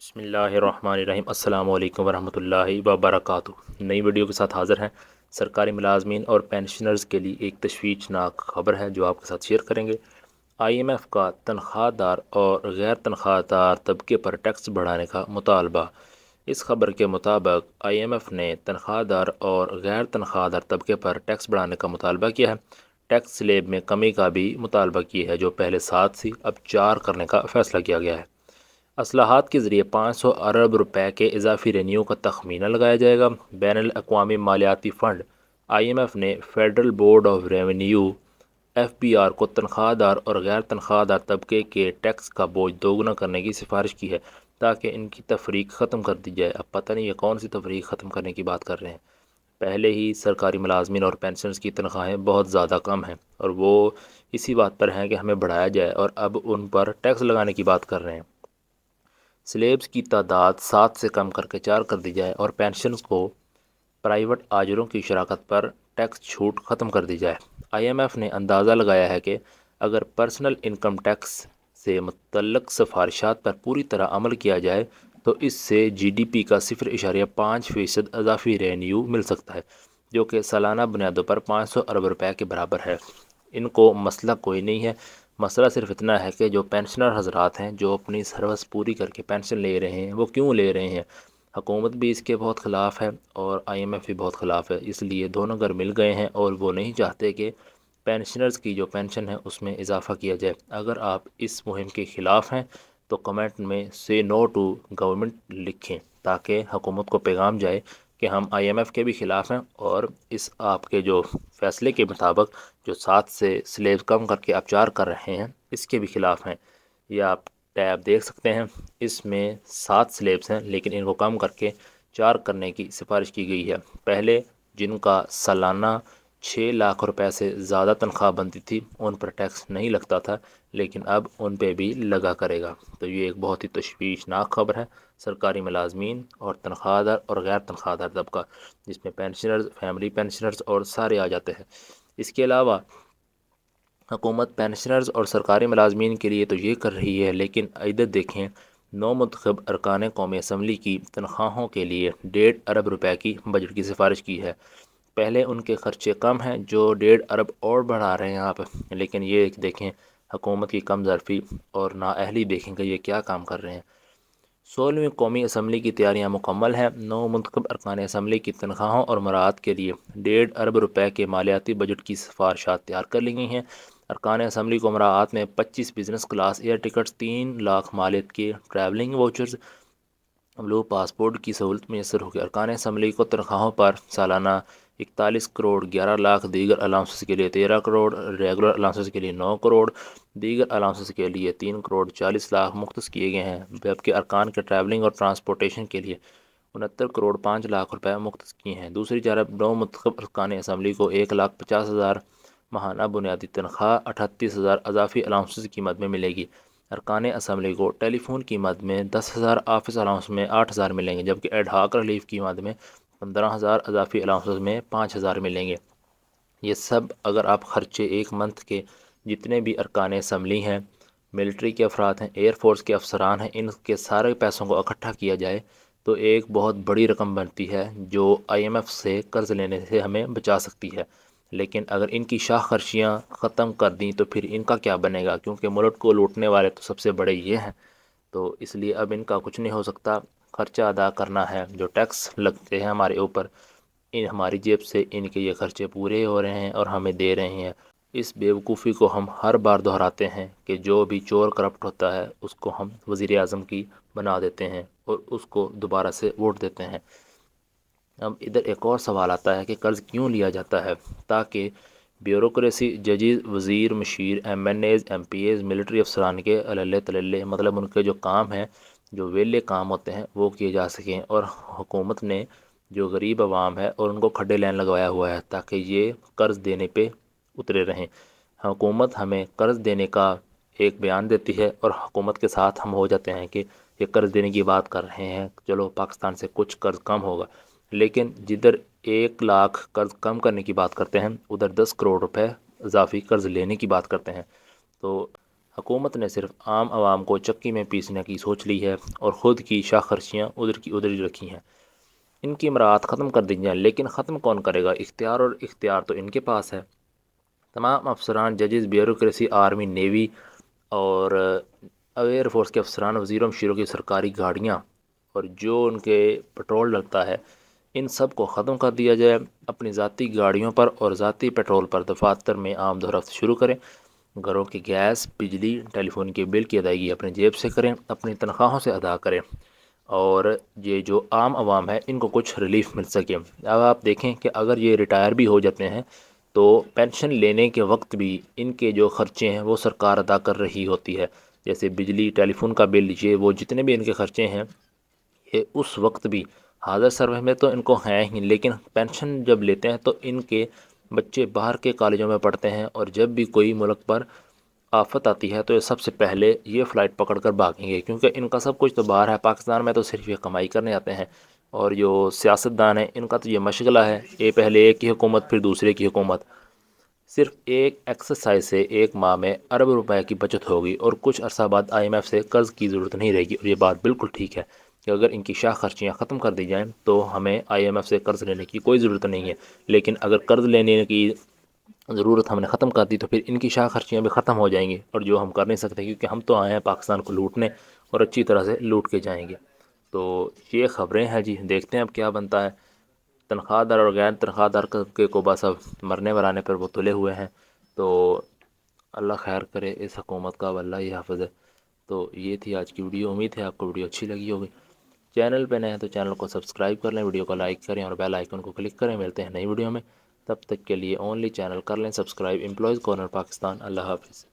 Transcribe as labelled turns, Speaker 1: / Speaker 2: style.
Speaker 1: بسم اللہ الرحمن الرحیم۔ السلام علیکم ورحمۃ اللہ وبرکاتہ۔ نئی ویڈیو کے ساتھ حاضر ہیں۔ سرکاری ملازمین اور پینشنرز کے لیے ایک تشویشناک خبر ہے جو آپ کے ساتھ شیئر کریں گے۔ آئی ایم ایف کا تنخواہ دار اور غیر تنخواہ دار طبقے پر ٹیکس بڑھانے کا مطالبہ۔ اس خبر کے مطابق آئی ایم ایف نے تنخواہ دار اور غیر تنخواہ دار طبقے پر ٹیکس بڑھانے کا مطالبہ کیا ہے۔ ٹیکس سلیب میں کمی کا بھی مطالبہ کیا ہے جو پہلے 7 تھی، اب 4 کرنے کا فیصلہ کیا گیا ہے۔ اصلاحات کے ذریعے 500 ارب روپے کے اضافی رینیو کا تخمینہ لگایا جائے گا۔ بین الاقوامی مالیاتی فنڈ آئی ایم ایف نے federal board of revenue F B R کو تنخواہ دار اور غیر تنخواہ دار طبقے کے ٹیکس کا بوجھ دوگنا کرنے کی سفارش کی ہے تاکہ ان کی تفریق ختم کر دی جائے۔ اب پتہ نہیں یہ کون سی تفریق ختم کرنے کی بات کر رہے ہیں۔ پہلے ہی سرکاری ملازمین اور پینشنرز کی تنخواہیں بہت زیادہ کم ہیں اور وہ اسی بات پر ہیں کہ ہمیں بڑھایا جائے، اور اب ان پر ٹیکس لگانے کی بات کر رہے ہیں۔ سلیبس کی تعداد 7 سے کم کر کے 4 کر دی جائے اور پینشنز کو پرائیویٹ آجروں کی شراکت پر ٹیکس چھوٹ ختم کر دی جائے۔ آئی ایم ایف نے اندازہ لگایا ہے کہ اگر پرسنل انکم ٹیکس سے متعلق سفارشات پر پوری طرح عمل کیا جائے تو اس سے جی ڈی پی کا 0.5% اضافی ریونیو مل سکتا ہے، جو کہ سالانہ بنیادوں پر 500 ارب روپے کے برابر ہے۔ ان کو مسئلہ کوئی نہیں ہے، مسئلہ صرف اتنا ہے کہ جو پینشنر حضرات ہیں جو اپنی سروس پوری کر کے پینشن لے رہے ہیں وہ کیوں لے رہے ہیں۔ حکومت بھی اس کے بہت خلاف ہے اور آئی ایم ایف بھی بہت خلاف ہے، اس لیے دونوں اگر مل گئے ہیں اور وہ نہیں چاہتے کہ پینشنرز کی جو پینشن ہے اس میں اضافہ کیا جائے۔ اگر آپ اس مہم کے خلاف ہیں تو کمنٹ میں سے نو ٹو گورنمنٹ لکھیں تاکہ حکومت کو پیغام جائے کہ ہم آئی ایم ایف کے بھی خلاف ہیں اور اس آپ کے جو فیصلے کے مطابق جو 7 سے سلیب کم کر کے آپ 4 کر رہے ہیں اس کے بھی خلاف ہیں۔ یہ آپ ٹیب دیکھ سکتے ہیں، اس میں 7 سلیبس ہیں لیکن ان کو کم کر کے 4 کرنے کی سفارش کی گئی ہے۔ پہلے جن کا سالانہ 6 لاکھ روپے سے زیادہ تنخواہ بنتی تھی ان پر ٹیکس نہیں لگتا تھا، لیکن اب ان پہ بھی لگا کرے گا۔ تو یہ ایک بہت ہی تشویشناک خبر ہے۔ سرکاری ملازمین اور تنخواہ دار اور غیر تنخواہ دار طبقہ، جس میں پینشنرز، فیملی پینشنرز اور سارے آ جاتے ہیں۔ اس کے علاوہ حکومت پینشنرز اور سرکاری ملازمین کے لیے تو یہ کر رہی ہے، لیکن ادھر دیکھیں نو منتخب ارکان قومی اسمبلی کی تنخواہوں کے لیے 1.5 ارب روپے کی بجٹ کی سفارش کی ہے۔ پہلے ان کے خرچے کم ہیں جو 1.5 ارب اور بڑھا رہے ہیں آپ، لیکن یہ دیکھیں حکومت کی کم ظرفی اور نااہلی، دیکھیں کہ یہ کیا کام کر رہے ہیں۔ 16ویں قومی اسمبلی کی تیاریاں مکمل ہیں۔ نو منتخب ارکان اسمبلی کی تنخواہوں اور مراعات کے لیے 1.5 ارب روپے کے مالیاتی بجٹ کی سفارشات تیار کر لی گئی ہیں۔ ارکان اسمبلی کو مراعات میں 25 business class air tickets, 3 lakh مالیت کے ٹریولنگ واؤچرز، بلو پاسپورٹ کی سہولت میسر ہوگی۔ ارکان اسمبلی کو تنخواہوں پر سالانہ 41 کروڑ 11 لاکھ، دیگر الاؤنسز کے لیے 13 کروڑ، ریگولر الاؤنسز کے لیے 9 کروڑ، دیگر الاؤنسز کے لیے 3 کروڑ 40 لاکھ مختص کیے گئے ہیں، جبکہ ارکان کے ٹریولنگ اور ٹرانسپورٹیشن کے لیے 69 کروڑ 5 لاکھ روپے مختص کیے ہیں۔ دوسری جانب نو منتخب ارکان اسمبلی کو 1,50,000 ماہانہ بنیادی تنخواہ، 38,000 اضافی الاؤنسز کی مد میں ملے گی۔ ارکان اسمبلی کو ٹیلی فون کی مد میں 10,000، آفس الاؤنس میں 8,000 ملیں گے، جبکہ ایڈ ہاک ریلیف کی مد میں 15,000، اضافی الاؤنسز میں 5,000 ملیں گے۔ یہ سب اگر آپ خرچے ایک منتھ کے جتنے بھی ارکان اسمبلی ہیں، ملٹری کے افراد ہیں، ایئر فورس کے افسران ہیں، ان کے سارے پیسوں کو اکٹھا کیا جائے تو ایک بہت بڑی رقم بنتی ہے جو آئی ایم ایف سے قرض لینے سے ہمیں بچا سکتی ہے۔ لیکن اگر ان کی شاخ خرچیاں ختم کر دیں تو پھر ان کا کیا بنے گا، کیونکہ ملک کو لوٹنے والے تو سب سے بڑے یہ ہیں، تو اس لیے اب ان کا کچھ نہیں ہو سکتا۔ خرچہ ادا کرنا ہے، جو ٹیکس لگتے ہیں ہمارے اوپر، ہماری جیب سے ان کے یہ خرچے پورے ہو رہے ہیں اور ہمیں دے رہے ہیں۔ اس بیوقوفی کو ہم ہر بار دہراتے ہیں کہ جو بھی چور کرپٹ ہوتا ہے اس کو ہم وزیر اعظم کی بنا دیتے ہیں اور اس کو دوبارہ سے ووٹ دیتے ہیں۔ اب ادھر ایک اور سوال آتا ہے کہ قرض کیوں لیا جاتا ہے؟ تاکہ بیوروکریسی، ججز، وزیر، مشیر، M N As, M P As, military افسران کے عللے تللے، مطلب ان کے جو کام ہیں، جو ویلے کام ہوتے ہیں وہ کیے جا سکیں، اور حکومت نے جو غریب عوام ہے اور ان کو کھڈے لین لگوایا ہوا ہے تاکہ یہ قرض دینے پہ اترے رہیں۔ حکومت ہمیں قرض دینے کا ایک بیان دیتی ہے اور حکومت کے ساتھ ہم ہو جاتے ہیں کہ یہ قرض دینے کی بات کر رہے ہیں، چلو پاکستان سے کچھ قرض کم ہوگا، لیکن جدھر 1 لاکھ قرض کم کرنے کی بات کرتے ہیں ادھر 10 کروڑ روپے اضافی قرض لینے کی بات کرتے ہیں۔ تو حکومت نے صرف عام عوام کو چکی میں پیسنے کی سوچ لی ہے اور خود کی شاہ خرچیاں ادھر کی ادھر ہی رکھی ہیں۔ ان کی مراعات ختم کر دی جائیں، لیکن ختم کون کرے گا؟ اختیار تو ان کے پاس ہے۔ تمام افسران، ججز، بیوروکریسی، آرمی، نیوی اور ایئر فورس کے افسران، وزیروں مشیروں کی سرکاری گاڑیاں اور جو ان کے پٹرول لگتا ہے، ان سب کو ختم کر دیا جائے۔ اپنی ذاتی گاڑیوں پر اور ذاتی پیٹرول پر دفاتر میں آمد و رفت شروع کریں۔ گھروں کی گیس، بجلی، ٹیلی فون کے بل کی ادائیگی اپنی جیب سے کریں، اپنی تنخواہوں سے ادا کریں، اور یہ جو عام عوام ہے ان کو کچھ ریلیف مل سکے۔ اب آپ دیکھیں کہ اگر یہ ریٹائر بھی ہو جاتے ہیں تو پینشن لینے کے وقت بھی ان کے جو خرچے ہیں وہ سرکار ادا کر رہی ہوتی ہے، جیسے بجلی، ٹیلی فون کا بل، یہ وہ جتنے بھی ان کے خرچے ہیں یہ اس وقت بھی حاضر سروے میں تو ان کو ہیں ہی، لیکن پینشن جب لیتے ہیں تو ان کے بچے باہر کے کالجوں میں پڑھتے ہیں، اور جب بھی کوئی ملک پر آفت آتی ہے تو یہ سب سے پہلے یہ فلائٹ پکڑ کر بھاگیں گے، کیونکہ ان کا سب کچھ تو باہر ہے۔ پاکستان میں تو صرف یہ کمائی کرنے آتے ہیں، اور جو سیاستدان ہیں ان کا تو یہ مشغلہ ہے، یہ پہلے ایک کی حکومت پھر دوسرے کی حکومت۔ صرف ایک ایکسرسائز سے ایک ماہ میں ارب روپے کی بچت ہوگی، اور کچھ عرصہ بعد آئی ایم ایف سے قرض کی ضرورت نہیں رہے گی۔ اور یہ بات بالکل ٹھیک ہے کہ اگر ان کی شاہ خرچیاں ختم کر دی جائیں تو ہمیں آئی ایم ایف سے قرض لینے کی کوئی ضرورت نہیں ہے، لیکن اگر قرض لینے کی ضرورت ہم نے ختم کر دی تو پھر ان کی شاہ خرچیاں بھی ختم ہو جائیں گی، اور جو ہم کر نہیں سکتے، کیونکہ ہم تو آئے ہیں پاکستان کو لوٹنے اور اچھی طرح سے لوٹ کے جائیں گے۔ تو یہ خبریں ہیں جی، دیکھتے ہیں اب کیا بنتا ہے۔ تنخواہ دار اور غیر تنخواہ دار کے کو بس اب مرنے ورانے پر وہ تلے ہوئے ہیں، تو اللہ خیر کرے اس حکومت کا، واللہ ہی حافظ ہے۔ تو یہ تھی آج کی ویڈیو، امید ہے آپ کو ویڈیو اچھی لگی ہوگی۔ چینل پہ نئے ہیں تو چینل کو سبسکرائب کر لیں، ویڈیو کو لائک کریں اور بیل آئیکن کو کلک کریں۔ ملتے ہیں نئی ویڈیو میں، تب تک کے لیے اونلی چینل کر لیں سبسکرائب۔ Employees corner Pakistan. اللہ حافظ۔